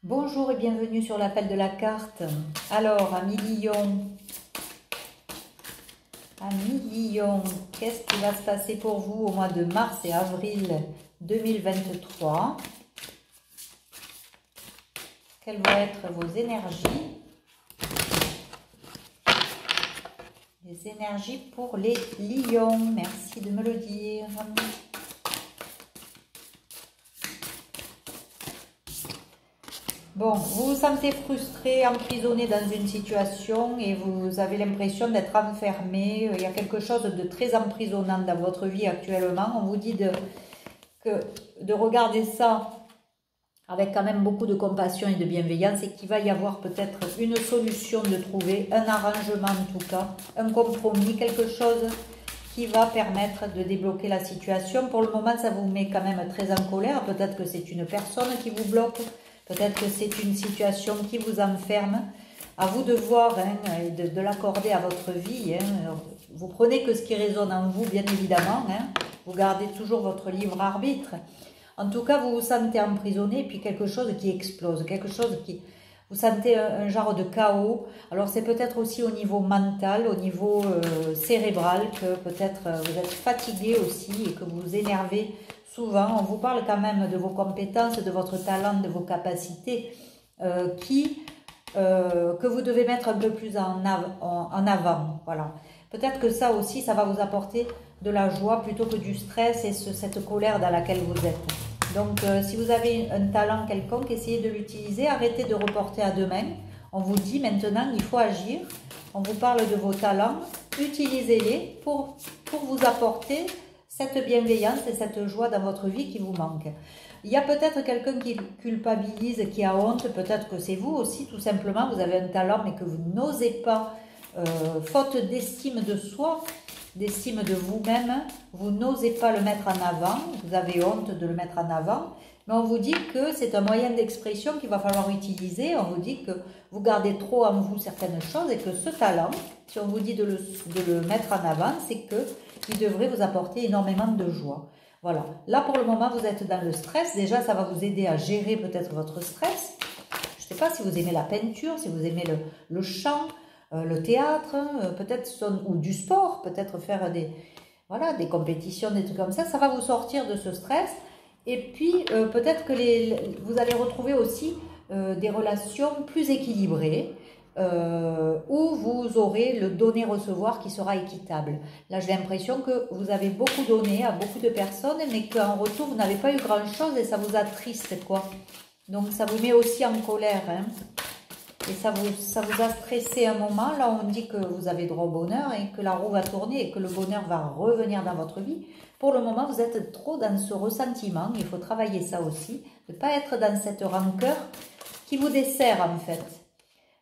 Bonjour et bienvenue sur l'appel de la carte. Alors, Amis Lion, qu'est-ce qui va se passer pour vous au mois de mars et avril 2023? Quelles vont être vos énergies? Les énergies pour les lions, merci de me le dire. Bon, vous vous sentez frustré, emprisonné dans une situation et vous avez l'impression d'être enfermé. Il y a quelque chose de très emprisonnant dans votre vie actuellement. On vous dit de regarder ça avec quand même beaucoup de compassion et de bienveillance et qu'il va y avoir peut-être une solution de trouver, un arrangement en tout cas, un compromis, quelque chose qui va permettre de débloquer la situation. Pour le moment, ça vous met quand même très en colère. Peut-être que c'est une personne qui vous bloque. Peut-être que c'est une situation qui vous enferme. À vous de voir et de l'accorder à votre vie. Vous prenez que ce qui résonne en vous, bien évidemment. Vous gardez toujours votre libre arbitre. En tout cas, vous vous sentez emprisonné et puis quelque chose qui explose. Quelque chose qui... Vous sentez un genre de chaos. Alors c'est peut-être aussi au niveau mental, au niveau cérébral, que peut-être vous êtes fatigué aussi et que vous vous énervez souvent. On vous parle quand même de vos compétences, de votre talent, de vos capacités que vous devez mettre un peu plus en avant. Voilà. Peut-être que ça aussi, ça va vous apporter de la joie plutôt que du stress et cette colère dans laquelle vous êtes. Donc, si vous avez un talent quelconque, essayez de l'utiliser. Arrêtez de reporter à demain. On vous dit maintenant, il faut agir. On vous parle de vos talents. Utilisez-les pour vous apporter cette bienveillance et cette joie dans votre vie qui vous manque. Il y a peut-être quelqu'un qui culpabilise, qui a honte. Peut-être que c'est vous aussi, tout simplement. Vous avez un talent, mais que vous n'osez pas, faute d'estime de soi, d'estime de vous-même, vous n'osez pas le mettre en avant, vous avez honte de le mettre en avant, mais on vous dit que c'est un moyen d'expression qu'il va falloir utiliser. On vous dit que vous gardez trop en vous certaines choses et que ce talent, si on vous dit de le mettre en avant, c'est qu'il devrait vous apporter énormément de joie. Voilà, là pour le moment vous êtes dans le stress, déjà ça va vous aider à gérer peut-être votre stress. Je ne sais pas si vous aimez la peinture, si vous aimez le chant, le théâtre, peut-être ou du sport, peut-être faire des compétitions, des trucs comme ça va vous sortir de ce stress. Et puis peut-être que vous allez retrouver aussi des relations plus équilibrées, où vous aurez le donner-recevoir qui sera équitable. Là j'ai l'impression que vous avez beaucoup donné à beaucoup de personnes, mais qu'en retour vous n'avez pas eu grand-chose et ça vous attriste quoi. Donc ça vous met aussi en colère, et ça vous a stressé un moment. Là, on dit que vous avez droit au bonheur et que la roue va tourner et que le bonheur va revenir dans votre vie. Pour le moment, vous êtes trop dans ce ressentiment. Il faut travailler ça aussi. Ne pas être dans cette rancœur qui vous dessert en fait.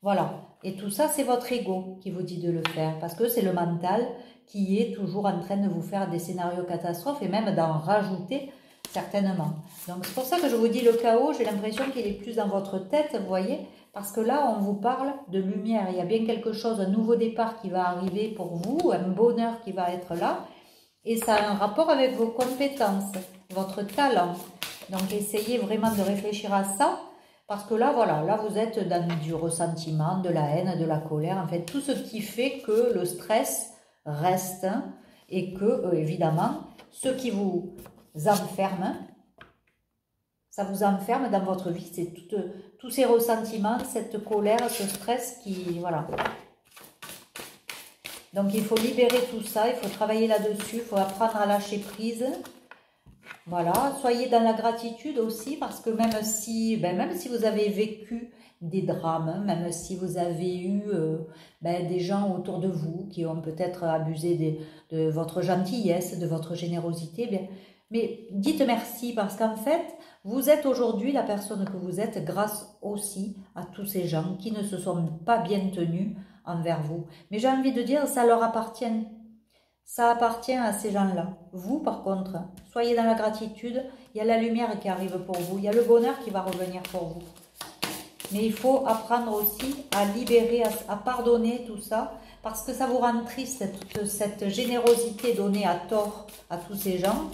Voilà. Et tout ça, c'est votre ego qui vous dit de le faire. Parce que c'est le mental qui est toujours en train de vous faire des scénarios catastrophes et même d'en rajouter certainement. Donc, c'est pour ça que je vous dis le chaos. J'ai l'impression qu'il est plus dans votre tête, vous voyez. Parce que là, on vous parle de lumière. Il y a bien quelque chose, un nouveau départ qui va arriver pour vous, un bonheur qui va être là. Et ça a un rapport avec vos compétences, votre talent. Donc, essayez vraiment de réfléchir à ça. Parce que là, voilà, là, vous êtes dans du ressentiment, de la haine, de la colère. En fait, tout ce qui fait que le stress reste et que, évidemment, ce qui vous enferme, ça vous enferme dans votre vie. C'est tous ces ressentiments, cette colère, ce stress qui... Voilà. Donc, il faut libérer tout ça. Il faut travailler là-dessus. Il faut apprendre à lâcher prise. Voilà. Soyez dans la gratitude aussi. Parce que même si vous avez vécu des drames, même si vous avez eu des gens autour de vous qui ont peut-être abusé de votre gentillesse, de votre générosité, mais dites merci parce qu'en fait, vous êtes aujourd'hui la personne que vous êtes grâce aussi à tous ces gens qui ne se sont pas bien tenus envers vous. Mais j'ai envie de dire, ça leur appartient. Ça appartient à ces gens-là. Vous, par contre, soyez dans la gratitude. Il y a la lumière qui arrive pour vous. Il y a le bonheur qui va revenir pour vous. Mais il faut apprendre aussi à libérer, à pardonner tout ça. Parce que ça vous rend triste, cette générosité donnée à tort à tous ces gens.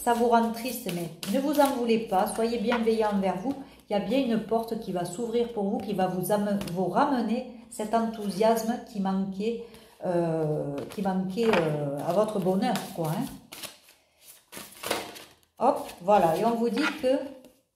ça vous rend triste, mais ne vous en voulez pas, soyez bienveillant envers vous. Il y a bien une porte qui va s'ouvrir pour vous, qui va vous ramener cet enthousiasme qui manquait, à votre bonheur, quoi. Hein. Hop, voilà, et on vous dit que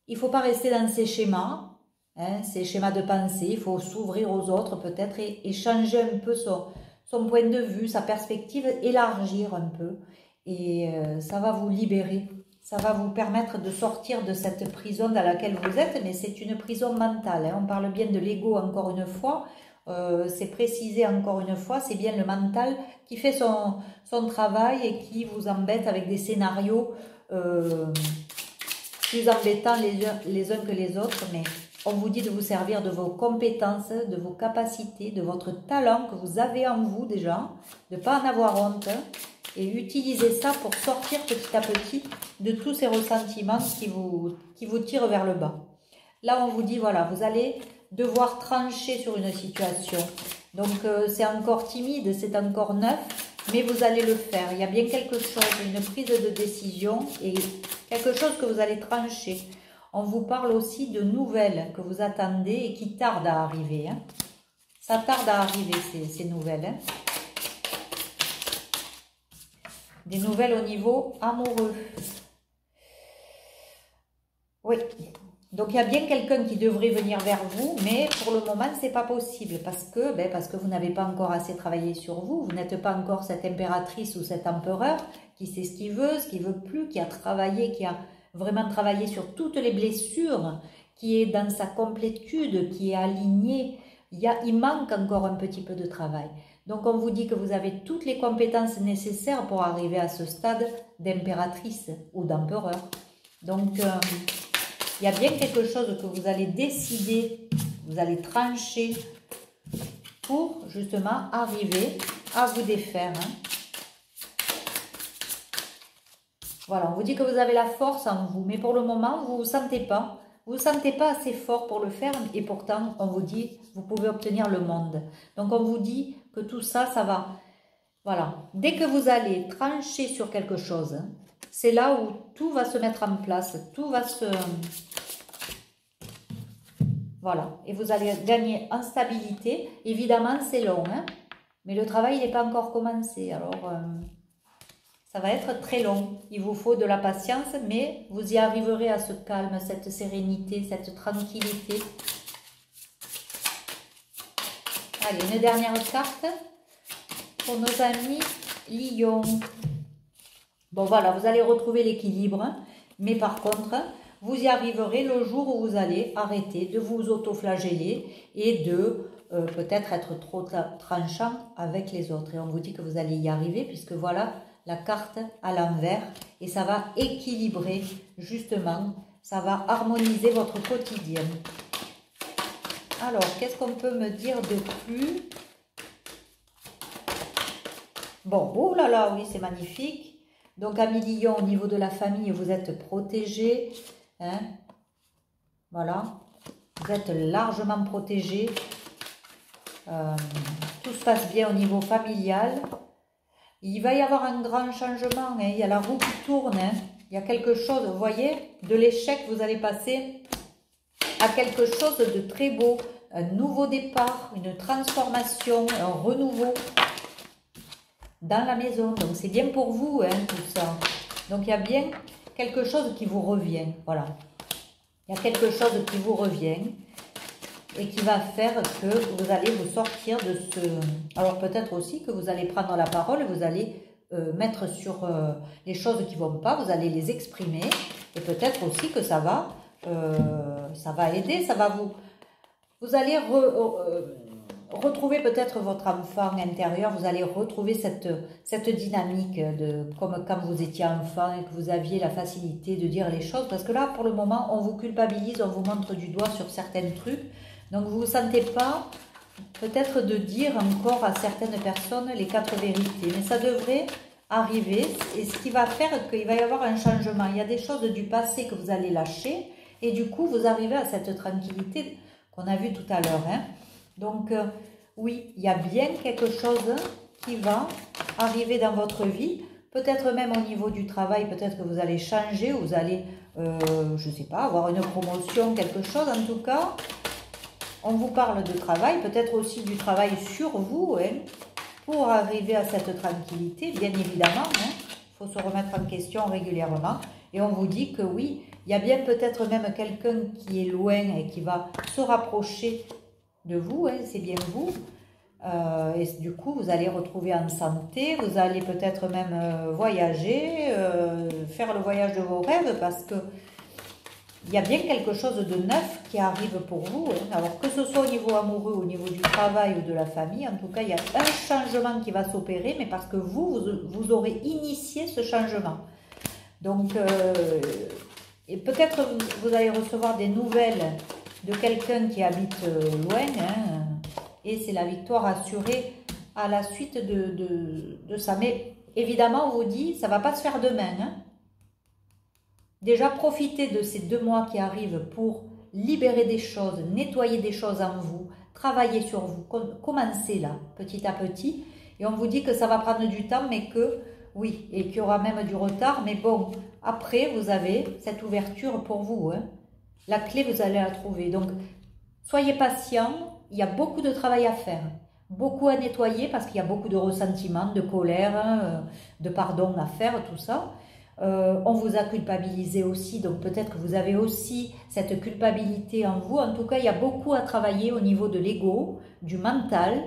il ne faut pas rester dans ces schémas, hein, ces schémas de pensée, il faut s'ouvrir aux autres peut-être et changer un peu son point de vue, sa perspective, élargir un peu, et ça va vous libérer. Ça va vous permettre de sortir de cette prison dans laquelle vous êtes, mais c'est une prison mentale. Hein. On parle bien de l'ego encore une fois, c'est précisé encore une fois, c'est bien le mental qui fait son travail et qui vous embête avec des scénarios plus embêtants les uns que les autres, mais on vous dit de vous servir de vos compétences, de vos capacités, de votre talent que vous avez en vous déjà, de ne pas en avoir honte, et utiliser ça pour sortir petit à petit de tous ces ressentiments qui vous tirent vers le bas. Là, on vous dit, voilà, vous allez devoir trancher sur une situation. Donc, c'est encore timide, c'est encore neuf, mais vous allez le faire. Il y a bien quelque chose, une prise de décision et quelque chose que vous allez trancher. On vous parle aussi de nouvelles que vous attendez et qui tardent à arriver. Hein. Ça tarde à arriver, ces nouvelles. Hein. Des nouvelles au niveau amoureux. Oui. Donc, il y a bien quelqu'un qui devrait venir vers vous, mais pour le moment, ce n'est pas possible parce que vous n'avez pas encore assez travaillé sur vous. Vous n'êtes pas encore cette impératrice ou cet empereur qui sait ce qu'il veut plus, qui a travaillé, qui a vraiment travaillé sur toutes les blessures, qui est dans sa complétude, qui est aligné. Il manque encore un petit peu de travail. Donc, on vous dit que vous avez toutes les compétences nécessaires pour arriver à ce stade d'impératrice ou d'empereur. Donc, il y a bien quelque chose que vous allez décider, vous allez trancher pour justement arriver à vous défaire. Hein. Voilà, on vous dit que vous avez la force en vous, mais pour le moment, vous ne vous sentez pas. Vous ne vous sentez pas assez fort pour le faire et pourtant, on vous dit, vous pouvez obtenir le monde. Donc, on vous dit que tout ça, ça va. Voilà. Dès que vous allez trancher sur quelque chose, hein, c'est là où tout va se mettre en place, tout va se... Voilà. Et vous allez gagner en stabilité. Évidemment, c'est long, hein, mais le travail n'est pas encore commencé. Alors, ça va être très long. Il vous faut de la patience, mais vous y arriverez à ce calme, cette sérénité, cette tranquillité. Allez, une dernière carte pour nos amis Lion. Bon, voilà, vous allez retrouver l'équilibre, mais par contre, vous y arriverez le jour où vous allez arrêter de vous autoflageller et de peut-être être trop tranchant avec les autres. Et on vous dit que vous allez y arriver puisque voilà la carte à l'envers et ça va équilibrer justement, ça va harmoniser votre quotidien. Alors, qu'est-ce qu'on peut me dire de plus? Bon, oh là là, oui, c'est magnifique. Donc, amis Lion, au niveau de la famille, vous êtes protégés. Hein? Voilà. Vous êtes largement protégés. Tout se passe bien au niveau familial. Il va y avoir un grand changement. Hein? Il y a la roue qui tourne. Hein? Il y a quelque chose, vous voyez, de l'échec, vous allez passer à quelque chose de très beau. Un nouveau départ, une transformation, un renouveau dans la maison. Donc, c'est bien pour vous, hein, tout ça. Donc, il y a bien quelque chose qui vous revient. Voilà. Il y a quelque chose qui vous revient et qui va faire que vous allez vous sortir de ce... Alors, peut-être aussi que vous allez prendre la parole, vous allez mettre sur les choses qui ne vont pas, vous allez les exprimer et peut-être aussi que ça va aider, ça va vous... Vous allez retrouver peut-être votre enfant intérieur, vous allez retrouver cette dynamique comme quand vous étiez enfant et que vous aviez la facilité de dire les choses. Parce que là, pour le moment, on vous culpabilise, on vous montre du doigt sur certains trucs. Donc, vous ne vous sentez pas peut-être de dire encore à certaines personnes les 4 vérités. Mais ça devrait arriver et ce qui va faire qu'il va y avoir un changement. Il y a des choses du passé que vous allez lâcher et du coup, vous arrivez à cette tranquillité qu'on a vu tout à l'heure. Hein. Donc, oui, il y a bien quelque chose qui va arriver dans votre vie. Peut-être même au niveau du travail, peut-être que vous allez changer, vous allez, je ne sais pas, avoir une promotion, quelque chose. En tout cas, on vous parle de travail, peut-être aussi du travail sur vous, hein, pour arriver à cette tranquillité, bien évidemment. Hein. Il faut se remettre en question régulièrement. Et on vous dit que oui, il y a bien peut-être même quelqu'un qui est loin et qui va se rapprocher de vous, hein, c'est bien vous. Et du coup, vous allez retrouver en santé, vous allez peut-être même voyager, faire le voyage de vos rêves, parce que il y a bien quelque chose de neuf qui arrive pour vous. Hein. Alors que ce soit au niveau amoureux, au niveau du travail ou de la famille, en tout cas, il y a un changement qui va s'opérer, mais parce que vous aurez initié ce changement. Donc, et peut-être vous allez recevoir des nouvelles de quelqu'un qui habite loin, hein, et c'est la victoire assurée à la suite de ça. Mais évidemment, on vous dit, ça ne va pas se faire demain. Hein. Déjà, profitez de ces 2 mois qui arrivent pour libérer des choses, nettoyer des choses en vous, travailler sur vous. Commencez là, petit à petit. Et on vous dit que ça va prendre du temps, mais que, oui, et qu'il y aura même du retard. Mais bon, après, vous avez cette ouverture pour vous. Hein. La clé, vous allez la trouver. Donc, soyez patient. Il y a beaucoup de travail à faire. Beaucoup à nettoyer parce qu'il y a beaucoup de ressentiments, de colère, hein, de pardon à faire, tout ça. On vous a culpabilisé aussi, donc peut-être que vous avez aussi cette culpabilité en vous. En tout cas, il y a beaucoup à travailler au niveau de l'ego, du mental.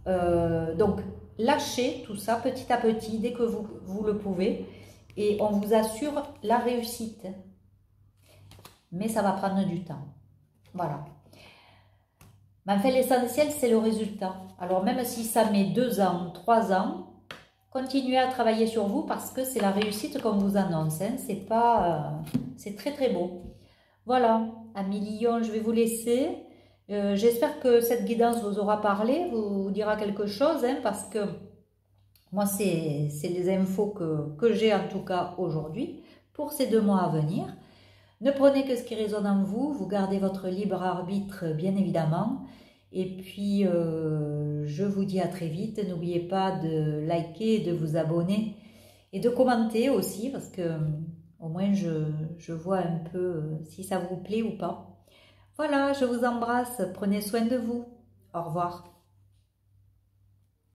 Donc, lâchez tout ça petit à petit, dès que vous le pouvez. Et on vous assure la réussite. Mais ça va prendre du temps. Voilà. Mais en fait, l'essentiel, c'est le résultat. Alors, même si ça met 2 ans, 3 ans, continuez à travailler sur vous parce que c'est la réussite qu'on vous annonce. Hein. C'est très très beau. Voilà, amis lions, je vais vous laisser. J'espère que cette guidance vous aura parlé, vous dira quelque chose, hein, parce que moi, c'est les infos que j'ai en tout cas aujourd'hui pour ces 2 mois à venir. Ne prenez que ce qui résonne en vous, vous gardez votre libre arbitre bien évidemment. Et puis, je vous dis à très vite. N'oubliez pas de liker, de vous abonner et de commenter aussi parce que au moins je vois un peu si ça vous plaît ou pas. Voilà, je vous embrasse. Prenez soin de vous. Au revoir.